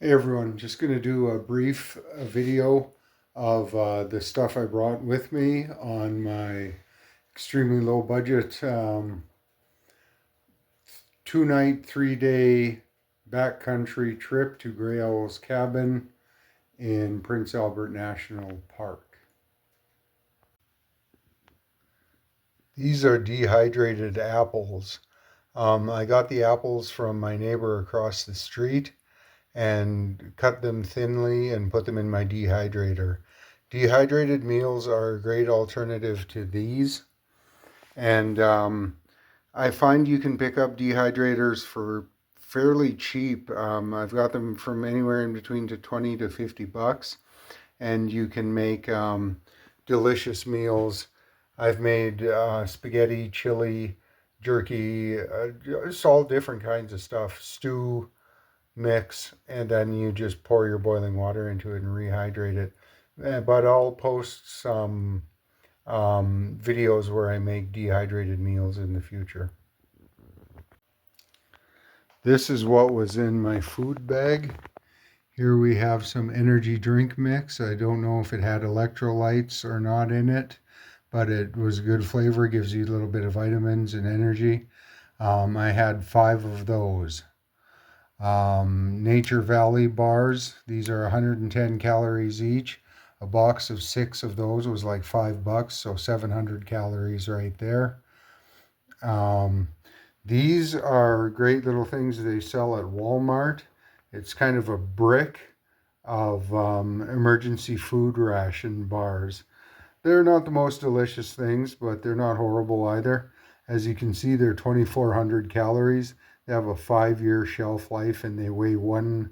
Hey everyone, just going to do a brief video of the stuff I brought with me on my extremely low budget 2 night, 3 day backcountry trip to Gray Owl's cabin in Prince Albert National Park. These are dehydrated apples. I got the apples from my neighbor across the street and cut them thinly and put them in my dehydrator. Dehydrated meals are a great alternative to these, and I find you can pick up dehydrators for fairly cheap. I've got them from anywhere in between to 20 to 50 bucks, and you can make delicious meals. I've made spaghetti, chili, jerky, just all different kinds of stuff, stew, mix, and then you just pour your boiling water into it and rehydrate it. But I'll post some videos where I make dehydrated meals in the future. This is what was in my food bag. Here we have some energy drink mix. I don't know if it had electrolytes or not in it, but it was good flavor, gives you a little bit of vitamins and energy. I had 5 of those. Nature Valley bars. These are 110 calories each. A box of 6 of those was like $5, so 700 calories right there. Um, these are great little things they sell at Walmart. It's kind of a brick of emergency food ration bars. They're not the most delicious things, but they're not horrible either. As you can see, they're 2,400 calories. They have a 5 year shelf life and they weigh one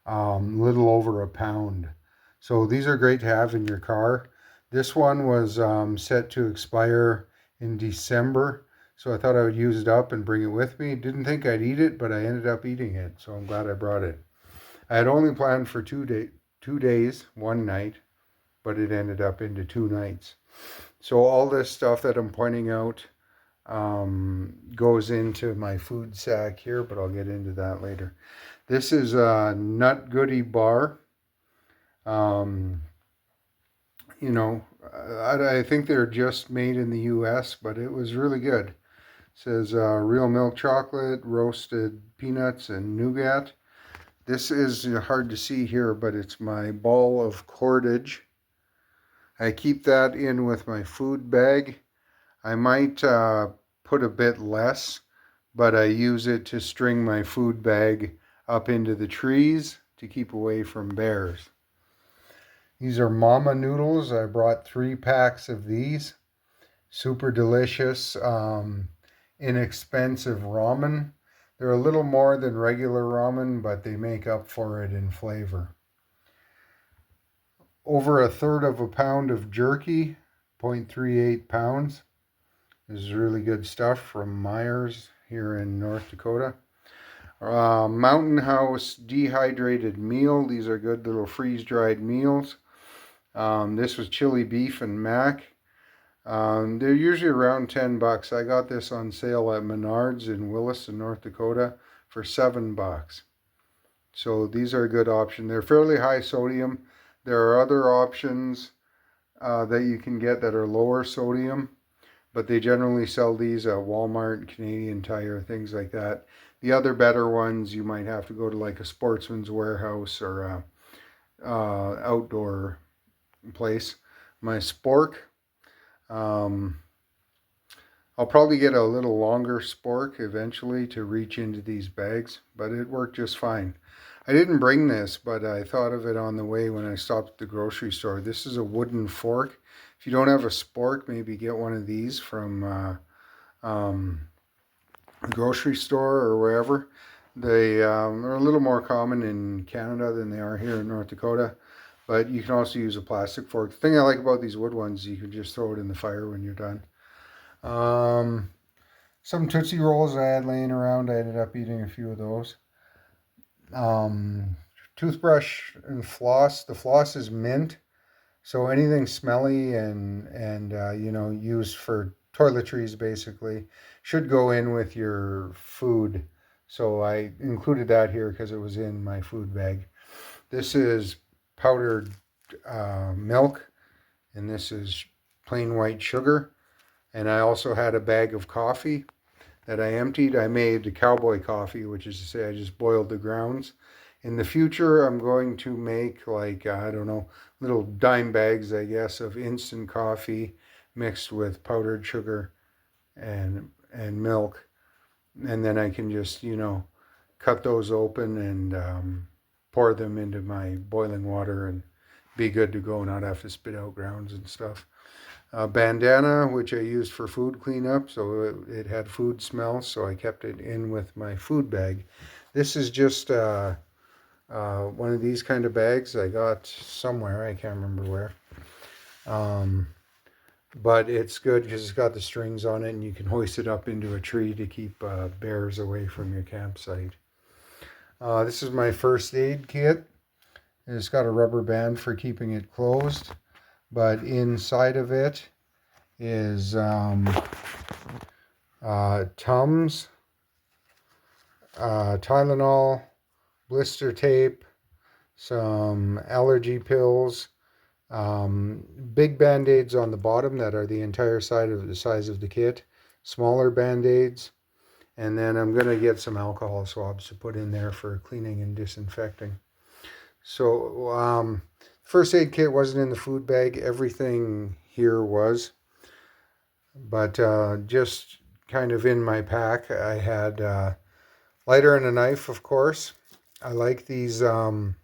little over a pound. So these are great to have in your car. This one was set to expire in December. So I thought I would use it up and bring it with me. Didn't think I'd eat it, but I ended up eating it. So I'm glad I brought it. I had only planned for 2 days, one night, but it ended up into 2 nights. So all this stuff that I'm pointing out goes into my food sack here, but I'll get into that later. This is a Nut Goody bar. Um, you know, I think they're just made in the U.S., but it was really good. It says real milk chocolate, roasted peanuts, and nougat. This is hard to see here, but it's my ball of cordage. I keep that in with my food bag. I might put a bit less, but I use it to string my food bag up into the trees to keep away from bears. These are mama noodles. I brought 3 packs of these. Super delicious, inexpensive ramen. They're a little more than regular ramen, but they make up for it in flavor. Over a third of a pound of jerky, 0.38 pounds. This is really good stuff from Myers here in North Dakota. Mountain House dehydrated meal. These are good little freeze-dried meals. This was chili beef and mac. They're usually around $10. I got this on sale at Menards in Williston, North Dakota for $7. So these are a good option. They're fairly high sodium. There are other options that you can get that are lower sodium, but they generally sell these at Walmart, Canadian Tire, things like that. The other better ones, you might have to go to like a Sportsman's Warehouse or a outdoor place. My spork, um, I'll probably get a little longer spork eventually to reach into these bags, but it worked just fine. I didn't bring this, but I thought of it on the way when I stopped at the grocery store. This is a wooden fork. If you don't have a spork, maybe get one of these from a grocery store or wherever. They are a little more common in Canada than they are here in North Dakota, but you can also use a plastic fork. The thing I like about these wood ones, you can just throw it in the fire when you're done. Some Tootsie Rolls I had laying around, I ended up eating a few of those. Toothbrush and floss. The floss is mint, so anything smelly and used for toiletries basically should go in with your food. So I included that here because it was in my food bag. This is powdered milk, and this is plain white sugar. And I also had a bag of coffee that I emptied. I made cowboy coffee, which is to say I just boiled the grounds. In the future, I'm going to make like, I don't know, little dime bags, I guess, of instant coffee mixed with powdered sugar and milk. And then I can just, cut those open and pour them into my boiling water and be good to go, not have to spit out grounds and stuff. Bandana, which I used for food cleanup, so it had food smell, so I kept it in with my food bag. This is just one of these kind of bags I got somewhere, I can't remember where. But it's good because it's got the strings on it and you can hoist it up into a tree to keep bears away from your campsite. This is my first aid kit. It's got a rubber band for keeping it closed, but inside of it is Tums, Tylenol, blister tape, some allergy pills, big band-aids on the bottom that are the entire size of the kit, smaller band-aids, and then I'm going to get some alcohol swabs to put in there for cleaning and disinfecting. So first aid kit wasn't in the food bag. Everything here was. But just kind of in my pack, I had lighter and a knife, of course. I like these kind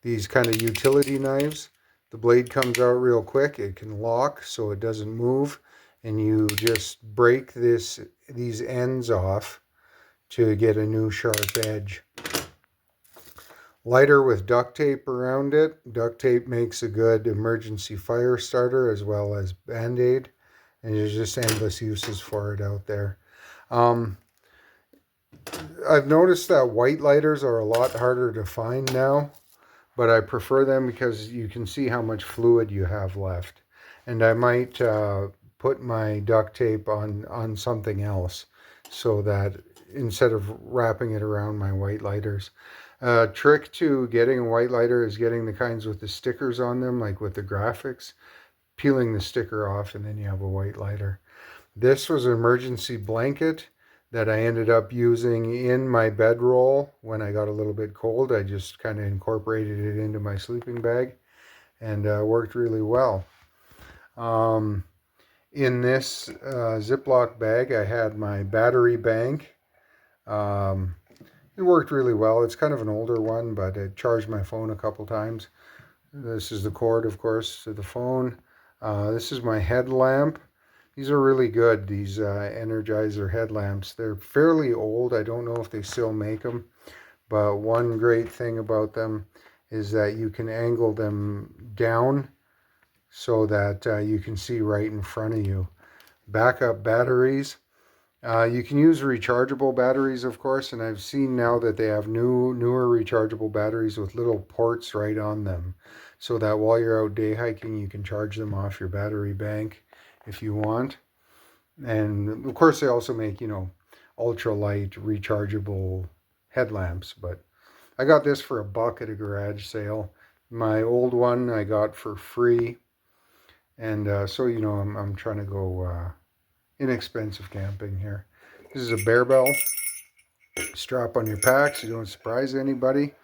of utility knives. The blade comes out real quick. It can lock so it doesn't move. And you just break these ends off to get a new sharp edge. Lighter with duct tape around it. Duct tape makes a good emergency fire starter as well as Band-Aid. And there's just endless uses for it out there. I've noticed that white lighters are a lot harder to find now, but I prefer them because you can see how much fluid you have left. And I might put my duct tape on something else so that instead of wrapping it around my white lighters. Trick to getting a white lighter is getting the kinds with the stickers on them, like with the graphics, peeling the sticker off, and then you have a white lighter. This was an emergency blanket that I ended up using in my bedroll when I got a little bit cold. I just kind of incorporated it into my sleeping bag and worked really well. In this Ziploc bag, I had my battery bank. It worked really well. It's kind of an older one, but it charged my phone a couple times. This is the cord, of course, to the phone. This is my headlamp. These are really good, these Energizer headlamps. They're fairly old. I don't know if they still make them, but one great thing about them is that you can angle them down so that you can see right in front of you. Backup batteries. You can use rechargeable batteries, of course, and I've seen now that they have newer rechargeable batteries with little ports right on them, so that while you're out day hiking, you can charge them off your battery bank if you want. And of course, they also make, ultralight rechargeable headlamps, but I got this for $1 at a garage sale. My old one I got for free, and so, I'm trying to go inexpensive camping here. This is a bear bell. Strap on your pack so you don't surprise anybody.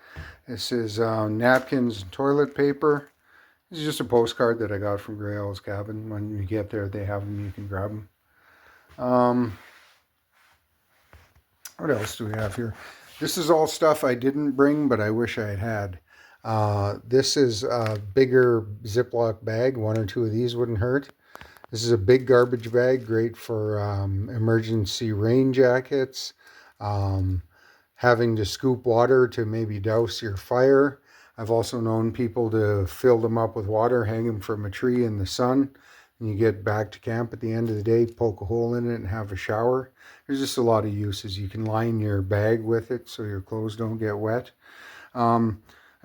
This is napkins and toilet paper. This is just a postcard that I got from Grey Owl's Cabin. When you get there, they have them. You can grab them. What else do we have here? This is all stuff I didn't bring, but I wish I had. This is a bigger Ziploc bag. One or two of these wouldn't hurt. This is a big garbage bag, great for emergency rain jackets, having to scoop water to maybe douse your fire. I've also known people to fill them up with water, hang them from a tree in the sun, and you get back to camp at the end of the day, poke a hole in it and have a shower. There's just a lot of uses. You can line your bag with it so your clothes don't get wet. I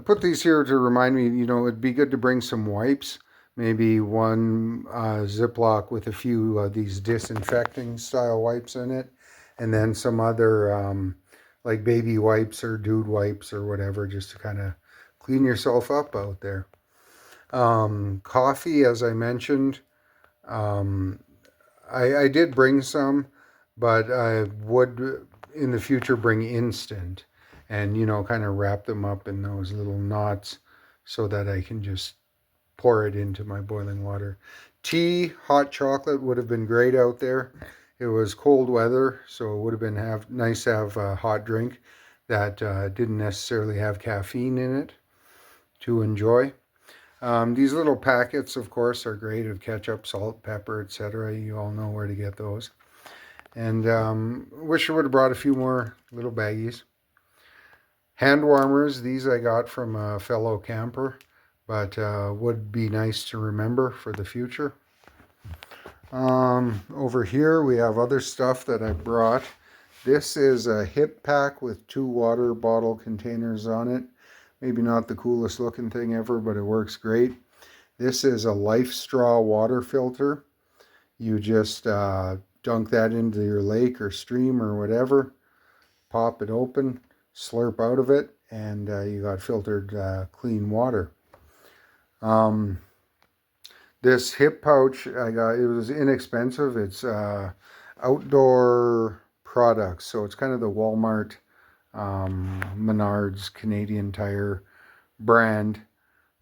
put these here to remind me, it'd be good to bring some wipes. Maybe one Ziploc with a few of these disinfecting style wipes in it, and then some other like baby wipes or dude wipes or whatever, just to kind of clean yourself up out there. Coffee, as I mentioned, um, I did bring some, but I would in the future bring instant and, kind of wrap them up in those little knots so that I can just pour it into my boiling water. Tea, hot chocolate would have been great out there. It was cold weather, so it would have been nice to have a hot drink that didn't necessarily have caffeine in it to enjoy. These little packets, of course, are great of ketchup, salt, pepper, etc. You all know where to get those. And wish I would have brought a few more little baggies. Hand warmers, these I got from a fellow camper, but would be nice to remember for the future. Over here we have other stuff that I brought. This is a hip pack with 2 water bottle containers on it. Maybe not the coolest looking thing ever, but it works great. This is a Life Straw water filter. You just dunk that into your lake or stream or whatever, pop it open, slurp out of it, and you got filtered clean water. This hip pouch I got, it was inexpensive. It's outdoor products, so it's kind of the Walmart, Menards, Canadian Tire brand,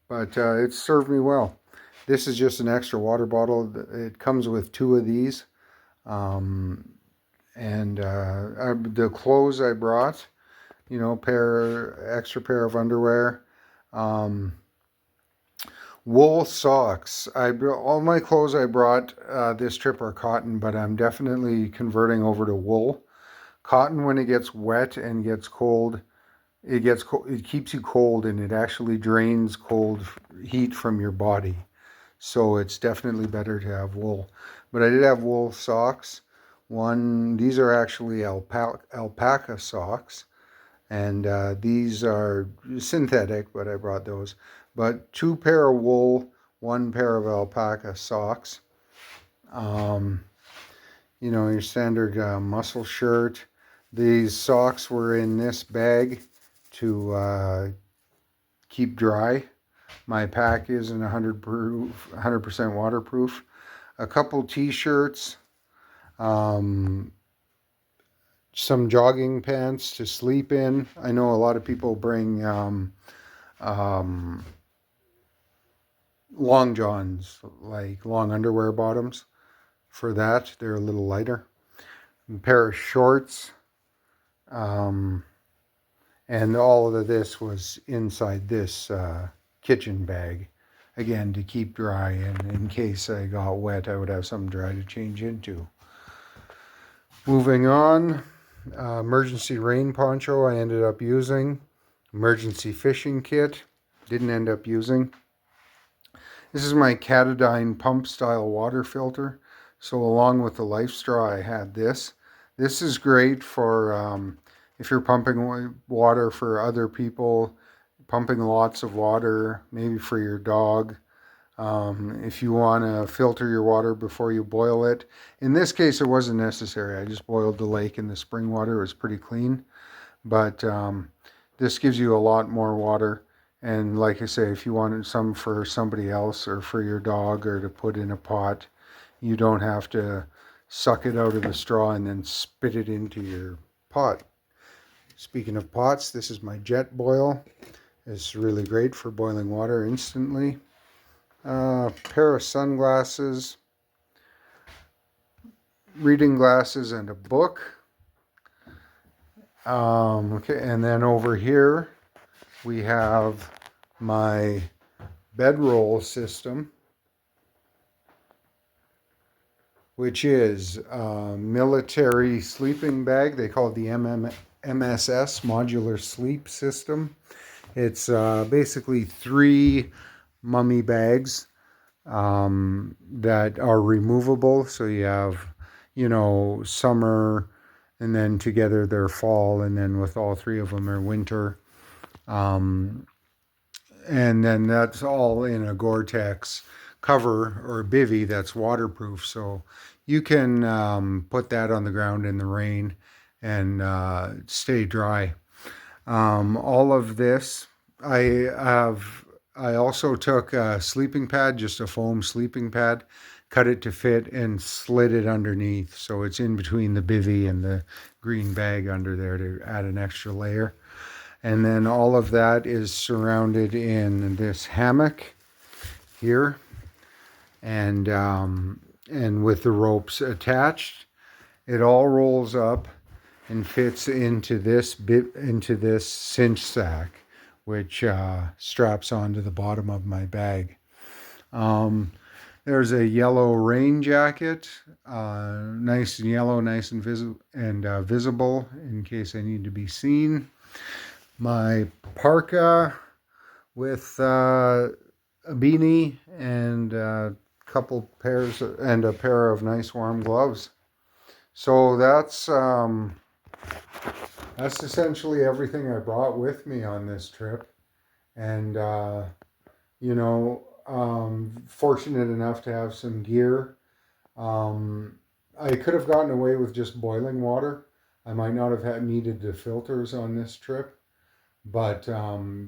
but it served me well. This is just an extra water bottle. It comes with 2 of these. The clothes I brought, extra pair of underwear. Wool socks. All my clothes I brought this trip are cotton, but I'm definitely converting over to wool. Cotton, when it gets wet and gets cold, it keeps you cold, and it actually drains cold heat from your body. So it's definitely better to have wool. But I did have wool socks. These are actually alpaca socks, and these are synthetic, but I brought those. But 2 pair of wool, 1 pair of alpaca socks. Your standard muscle shirt. These socks were in this bag to keep dry. My pack isn't 100% waterproof. A couple t-shirts, some jogging pants to sleep in. I know a lot of people bring long johns, like long underwear bottoms for that. They're a little lighter. A pair of shorts. And all of this was inside this kitchen bag. Again, to keep dry, and in case I got wet, I would have something dry to change into. Moving on, emergency rain poncho I ended up using. Emergency fishing kit, didn't end up using. This is my Katadyn pump style water filter. So along with the Life Straw, I had this. This is great for if you're pumping water for other people, pumping lots of water, maybe for your dog. If you want to filter your water before you boil it. In this case, it wasn't necessary. I just boiled the lake and the spring water. It was pretty clean. But this gives you a lot more water. And like I say, if you wanted some for somebody else or for your dog or to put in a pot, you don't have to suck it out of the straw and then spit it into your pot. Speaking of pots, this is my Jet Boil. It's really great for boiling water instantly. Pair of sunglasses, reading glasses, and a book. Okay, and then over here we have my bedroll system, which is a military sleeping bag. They call it the MSS, Modular Sleep System. It's basically 3 mummy bags that are removable. So you have, summer, and then together they're fall, and then with all 3 of them are winter. And then that's all in a Gore-Tex cover or a bivvy that's waterproof. So you can put that on the ground in the rain and stay dry. All of this, I have. I also took a sleeping pad, just a foam sleeping pad, cut it to fit, and slid it underneath, so it's in between the bivy and the green bag under there to add an extra layer. And then all of that is surrounded in this hammock here, and with the ropes attached, it all rolls up and fits into this cinch sack, which straps onto the bottom of my bag. Um, there's a yellow rain jacket, nice and yellow, nice and visible in case I need to be seen. My parka with a beanie and a couple pairs and a pair of nice warm gloves. So that's essentially everything I brought with me on this trip. And, fortunate enough to have some gear. I could have gotten away with just boiling water. I might not have needed the filters on this trip, but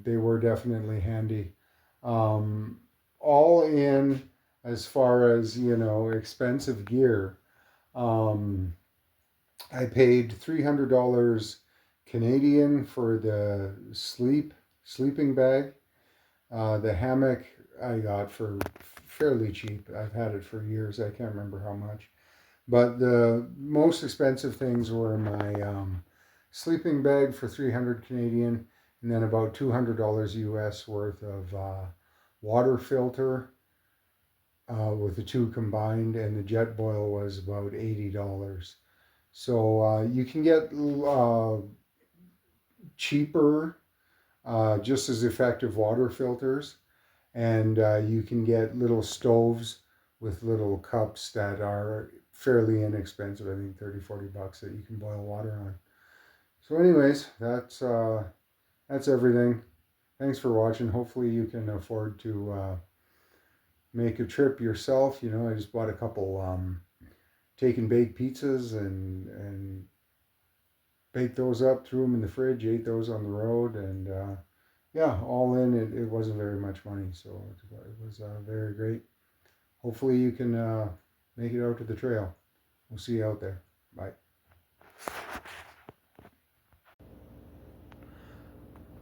they were definitely handy. All in, as far as, expensive gear, um, I paid $300 Canadian for the sleeping bag. The hammock I got for fairly cheap. I've had it for years. I can't remember how much. But the most expensive things were my sleeping bag for 300 Canadian, and then about $200 US worth of water filter with the two combined, and the jet boil was about $80. So you can get cheaper, just as effective water filters, and you can get little stoves with little cups that are fairly inexpensive. I think 30-40 bucks that you can boil water on. So anyways, that's everything. Thanks for watching. Hopefully you can afford to make a trip yourself. I just bought a couple take and bake pizzas and baked those up, threw them in the fridge, ate those on the road, and yeah, all in, it wasn't very much money, so it was very great. Hopefully you can make it out to the trail. We'll see you out there. Bye.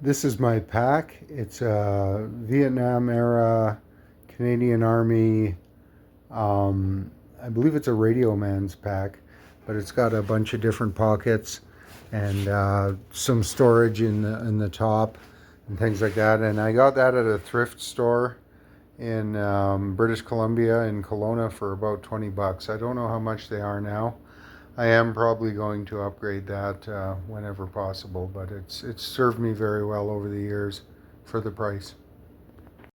This is my pack. It's a Vietnam era Canadian Army. I believe it's a Radio Man's pack, but it's got a bunch of different pockets and some storage in the top and things like that. And I got that at a thrift store in British Columbia in Kelowna for about 20 bucks. I don't know how much they are now. I am probably going to upgrade that whenever possible, but it's served me very well over the years for the price.